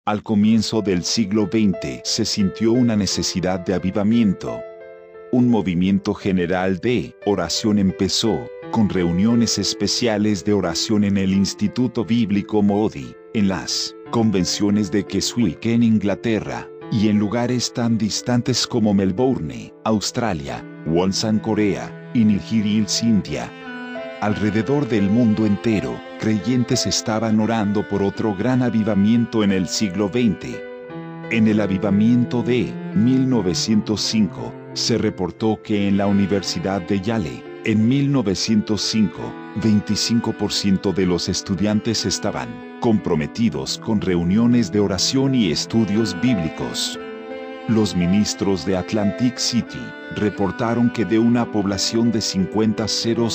Al comienzo del siglo XX se sintió una necesidad de avivamiento. Un movimiento general de oración empezó, con reuniones especiales de oración en el Instituto Bíblico Moody, en las convenciones de Keswick en Inglaterra, y en lugares tan distantes como Melbourne, Australia, Wonsan, Corea, y Nilgiri Hills, India. Alrededor del mundo entero, creyentes estaban orando por otro gran avivamiento en el siglo XX. En el avivamiento de 1905, se reportó que en la Universidad de Yale, en 1905, 25% de los estudiantes estaban comprometidos con reuniones de oración y estudios bíblicos. Los ministros de Atlantic City reportaron que de una población de 50,000,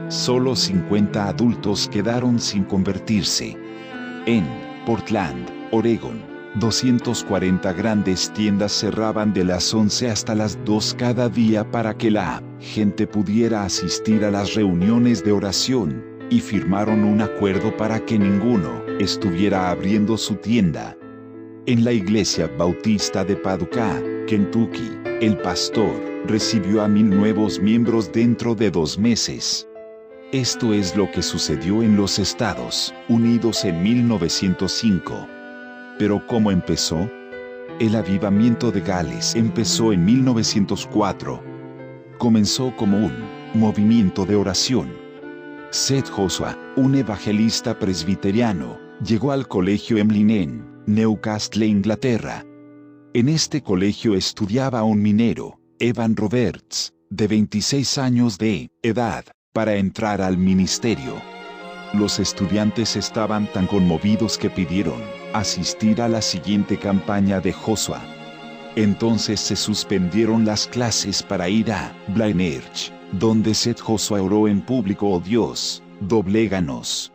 solo 50 adultos quedaron sin convertirse. En Portland, Oregón, 240 grandes tiendas cerraban de las 11 hasta las 2 cada día para que la gente pudiera asistir a las reuniones de oración, y firmaron un acuerdo para que ninguno estuviera abriendo su tienda. En la iglesia bautista de Paducah, Kentucky, el pastor recibió a 1,000 nuevos miembros dentro de 2 meses. Esto es lo que sucedió en los Estados Unidos en 1905. ¿Pero cómo empezó? El avivamiento de Gales empezó en 1904. Comenzó como un movimiento de oración. Seth Joshua, un evangelista presbiteriano, llegó al colegio Emlyn en Newcastle, Inglaterra. En este colegio estudiaba un minero, Evan Roberts, de 26 años de edad, para entrar al ministerio. Los estudiantes estaban tan conmovidos que pidieron asistir a la siguiente campaña de Joshua. Entonces se suspendieron las clases para ir a Blaenhurst, donde Seth Joshua oró en público: «Oh Dios, dobléganos».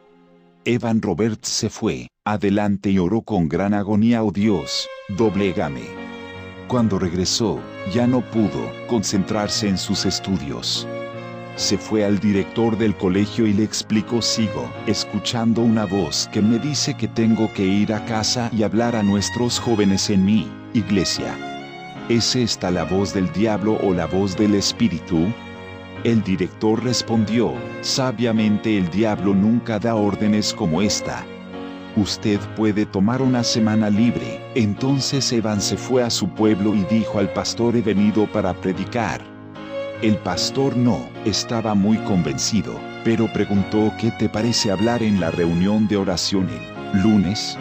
Evan Roberts se fue adelante y oró con gran agonía: «Oh Dios, doblégame». Cuando regresó, ya no pudo concentrarse en sus estudios. Se fue al director del colegio y le explicó: «Sigo escuchando una voz que me dice que tengo que ir a casa y hablar a nuestros jóvenes en mi iglesia. ¿Es esta la voz del diablo o la voz del Espíritu?». El director respondió: «Sabiamente el diablo nunca da órdenes como esta. Usted puede tomar una semana libre». Entonces Evan se fue a su pueblo y dijo al pastor: «He venido para predicar». El pastor no estaba muy convencido, pero preguntó: «¿Qué te parece hablar en la reunión de oración el lunes?».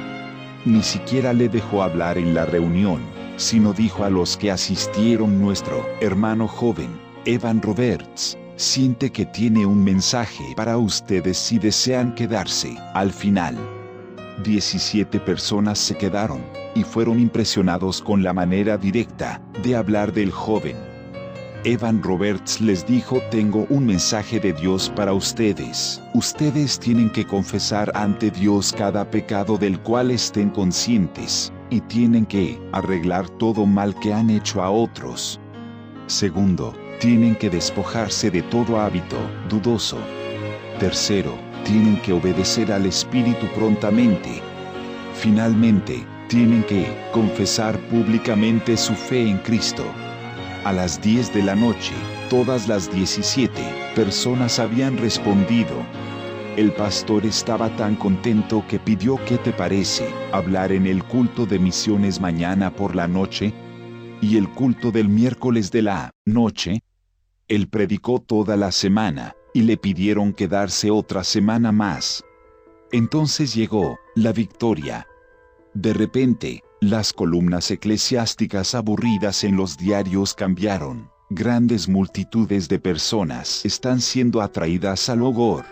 Ni siquiera le dejó hablar en la reunión, sino dijo a los que asistieron: «Nuestro hermano joven, Evan Roberts, siente que tiene un mensaje para ustedes si desean quedarse al final». 17 personas se quedaron, y fueron impresionados con la manera directa de hablar del joven. Evan Roberts les dijo: «Tengo un mensaje de Dios para ustedes. Ustedes tienen que confesar ante Dios cada pecado del cual estén conscientes, y tienen que arreglar todo mal que han hecho a otros. Segundo, tienen que despojarse de todo hábito dudoso. Tercero, tienen que obedecer al Espíritu prontamente. Finalmente, tienen que confesar públicamente su fe en Cristo». A las 10 de la noche, todas las 17 personas habían respondido. El pastor estaba tan contento que pidió: «¿Qué te parece hablar en el culto de misiones mañana por la noche? Y el culto del miércoles de la noche». Él predicó toda la semana, y le pidieron quedarse otra semana más. Entonces llegó la victoria. De repente, las columnas eclesiásticas aburridas en los diarios cambiaron. Grandes multitudes de personas están siendo atraídas al Ogor.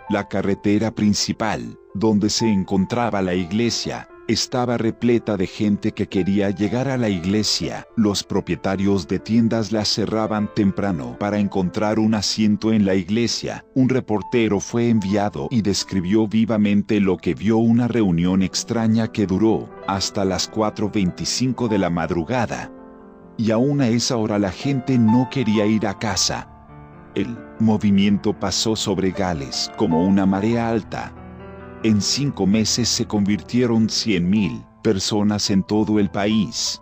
La carretera principal, donde se encontraba la iglesia, estaba repleta de gente que quería llegar a la iglesia. Los propietarios de tiendas las cerraban temprano para encontrar un asiento en la iglesia. Un reportero fue enviado y describió vivamente lo que vio: una reunión extraña que duró hasta las 4:25 de la madrugada. Y aún a esa hora la gente no quería ir a casa. El movimiento pasó sobre Gales como una marea alta. En 5 meses se convirtieron 100.000 personas en todo el país.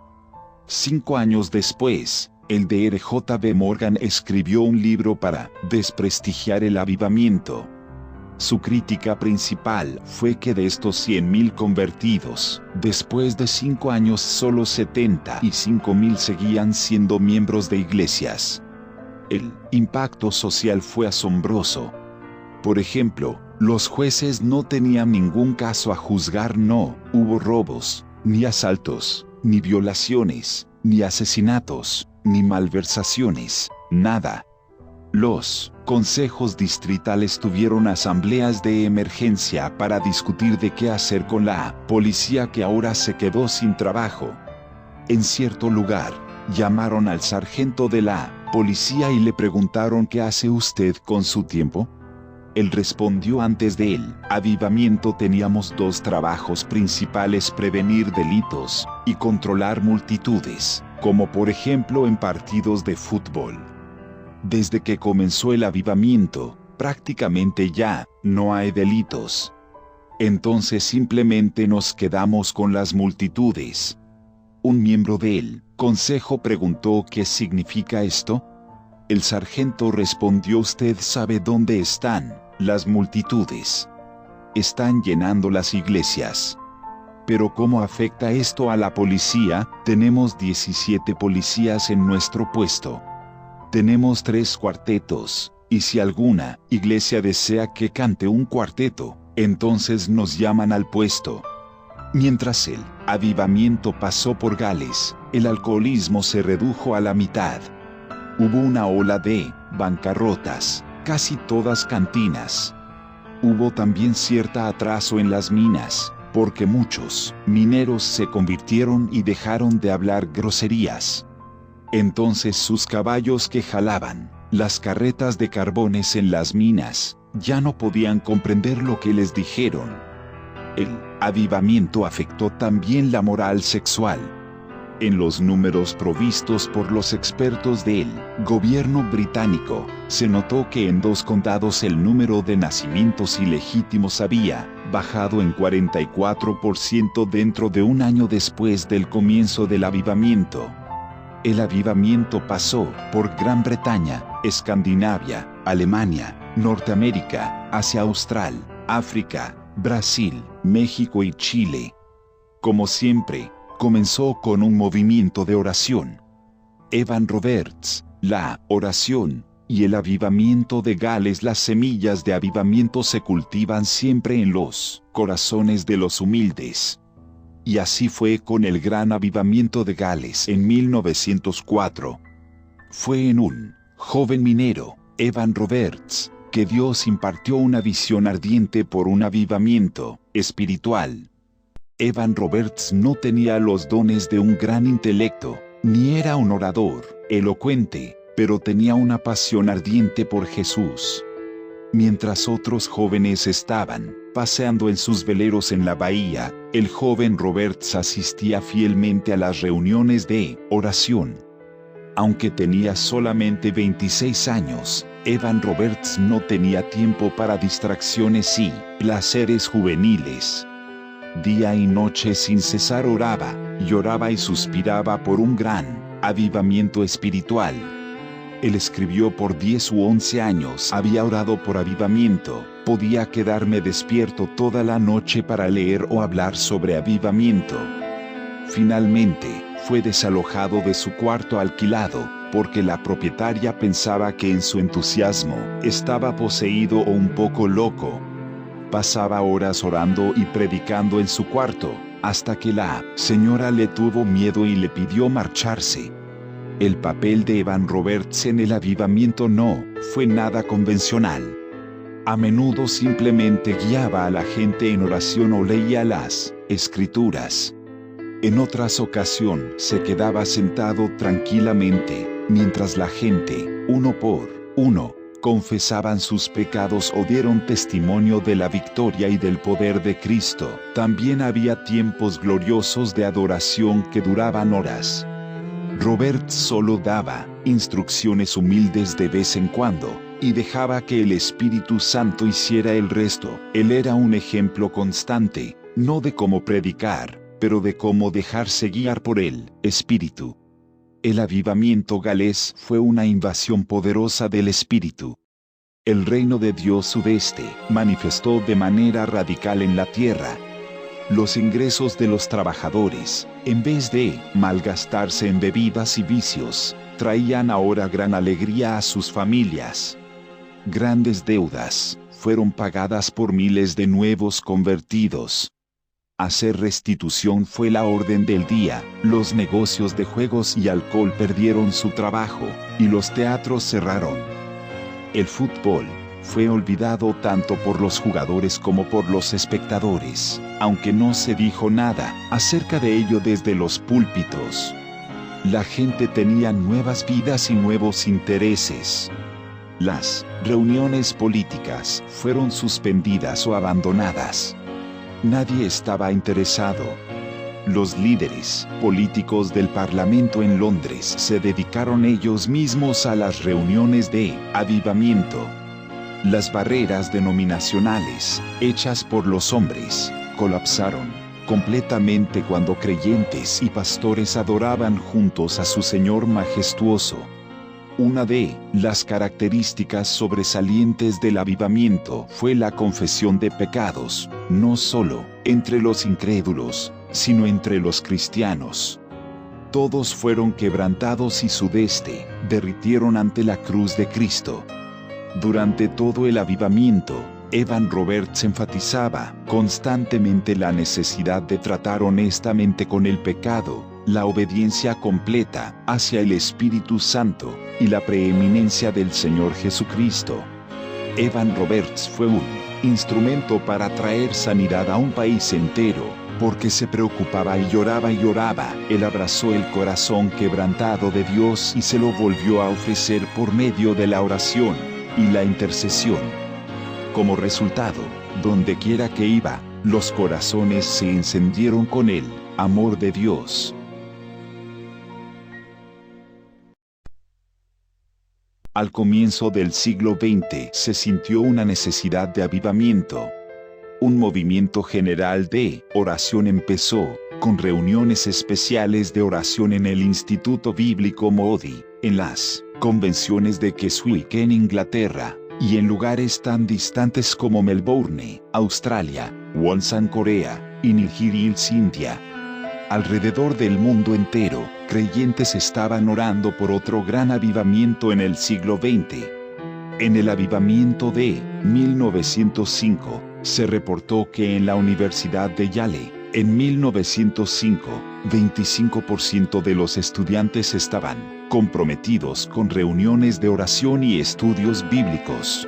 5 años después, el Dr. J.B. Morgan escribió un libro para desprestigiar el avivamiento. Su crítica principal fue que de estos 100.000 convertidos, después de 5 años solo 75.000 seguían siendo miembros de iglesias. El impacto social fue asombroso. Por ejemplo, los jueces no tenían ningún caso a juzgar, no hubo robos, ni asaltos, ni violaciones, ni asesinatos, ni malversaciones, nada. Los consejos distritales tuvieron asambleas de emergencia para discutir de qué hacer con la policía que ahora se quedó sin trabajo. En cierto lugar, llamaron al sargento de la policía y le preguntaron ¿qué hace usted con su tiempo? Él respondió: antes del avivamiento teníamos 2 trabajos principales: prevenir delitos y controlar multitudes, como por ejemplo en partidos de fútbol. Desde que comenzó el avivamiento, prácticamente ya no hay delitos. Entonces simplemente nos quedamos con las multitudes. Un miembro del consejo preguntó ¿qué significa esto? El sargento respondió: usted sabe dónde están las multitudes. Están llenando las iglesias. Pero ¿cómo afecta esto a la policía? Tenemos 17 policías en nuestro puesto. Tenemos 3 cuartetos, y si alguna iglesia desea que cante un cuarteto, entonces nos llaman al puesto. Mientras el avivamiento pasó por Gales, el alcoholismo se redujo a la mitad. Hubo una ola de bancarrotas, casi todas cantinas. Hubo también cierto atraso en las minas, porque muchos mineros se convirtieron y dejaron de hablar groserías. Entonces sus caballos que jalaban las carretas de carbones en las minas, ya no podían comprender lo que les dijeron. El avivamiento afectó también la moral sexual. En los números provistos por los expertos del gobierno británico, se notó que en 2 condados el número de nacimientos ilegítimos había bajado en 44% dentro de un año después del comienzo del avivamiento. El avivamiento pasó por Gran Bretaña, Escandinavia, Alemania, Norteamérica, Asia Austral, África, Brasil, México y Chile. Como siempre, comenzó con un movimiento de oración. Evan Roberts, la oración y el avivamiento de Gales. Las semillas de avivamiento se cultivan siempre en los corazones de los humildes. Y así fue con el gran avivamiento de Gales en 1904. Fue en un joven minero, Evan Roberts, que Dios impartió una visión ardiente por un avivamiento espiritual. Evan Roberts no tenía los dones de un gran intelecto, ni era un orador elocuente, pero tenía una pasión ardiente por Jesús. Mientras otros jóvenes estaban paseando en sus veleros en la bahía, el joven Roberts asistía fielmente a las reuniones de oración. Aunque tenía solamente 26 años, Evan Roberts no tenía tiempo para distracciones y placeres juveniles. Día y noche sin cesar oraba, lloraba y suspiraba por un gran avivamiento espiritual. Él escribió: por 10 u 11 años había orado por avivamiento, podía quedarme despierto toda la noche para leer o hablar sobre avivamiento. Finalmente, fue desalojado de su cuarto alquilado, porque la propietaria pensaba que en su entusiasmo estaba poseído o un poco loco. Pasaba horas orando y predicando en su cuarto, hasta que la señora le tuvo miedo y le pidió marcharse. El papel de Evan Roberts en el avivamiento no fue nada convencional. A menudo simplemente guiaba a la gente en oración o leía las escrituras. En otras ocasiones se quedaba sentado tranquilamente, mientras la gente, uno por uno, confesaban sus pecados o dieron testimonio de la victoria y del poder de Cristo. También había tiempos gloriosos de adoración que duraban horas. Roberts solo daba instrucciones humildes de vez en cuando, y dejaba que el Espíritu Santo hiciera el resto. Él era un ejemplo constante, no de cómo predicar, pero de cómo dejarse guiar por el Espíritu. El avivamiento galés fue una invasión poderosa del Espíritu. El reino de Dios sudeste manifestó de manera radical en la tierra. Los ingresos de los trabajadores, en vez de malgastarse en bebidas y vicios, traían ahora gran alegría a sus familias. Grandes deudas fueron pagadas por miles de nuevos convertidos. Hacer restitución fue la orden del día. Los negocios de juegos y alcohol perdieron su trabajo, y los teatros cerraron. El fútbol fue olvidado tanto por los jugadores como por los espectadores, aunque no se dijo nada acerca de ello desde los púlpitos. La gente tenía nuevas vidas y nuevos intereses. Las reuniones políticas fueron suspendidas o abandonadas. Nadie estaba interesado. Los líderes políticos del Parlamento en Londres se dedicaron ellos mismos a las reuniones de avivamiento. Las barreras denominacionales, hechas por los hombres, colapsaron completamente cuando creyentes y pastores adoraban juntos a su Señor majestuoso. Una de las características sobresalientes del avivamiento fue la confesión de pecados, no solo entre los incrédulos, sino entre los cristianos. Todos fueron quebrantados y su deste derritieron ante la cruz de Cristo. Durante todo el avivamiento, Evan Roberts enfatizaba constantemente la necesidad de tratar honestamente con el pecado, la obediencia completa hacia el Espíritu Santo y la preeminencia del Señor Jesucristo. Evan Roberts fue un instrumento para traer sanidad a un país entero, porque se preocupaba y lloraba y lloraba. Él abrazó el corazón quebrantado de Dios y se lo volvió a ofrecer por medio de la oración y la intercesión. Como resultado, donde quiera que iba, los corazones se encendieron con el amor de Dios. Al comienzo del siglo XX se sintió una necesidad de avivamiento. Un movimiento general de oración empezó, con reuniones especiales de oración en el Instituto Bíblico Moody, en las convenciones de Keswick en Inglaterra, y en lugares tan distantes como Melbourne, Australia, Wonsan, Corea, y Nilgiri Hills, India. Alrededor del mundo entero, creyentes estaban orando por otro gran avivamiento en el siglo XX. En el avivamiento de 1905, se reportó que en la Universidad de Yale, en 1905, 25% de los estudiantes estaban comprometidos con reuniones de oración y estudios bíblicos.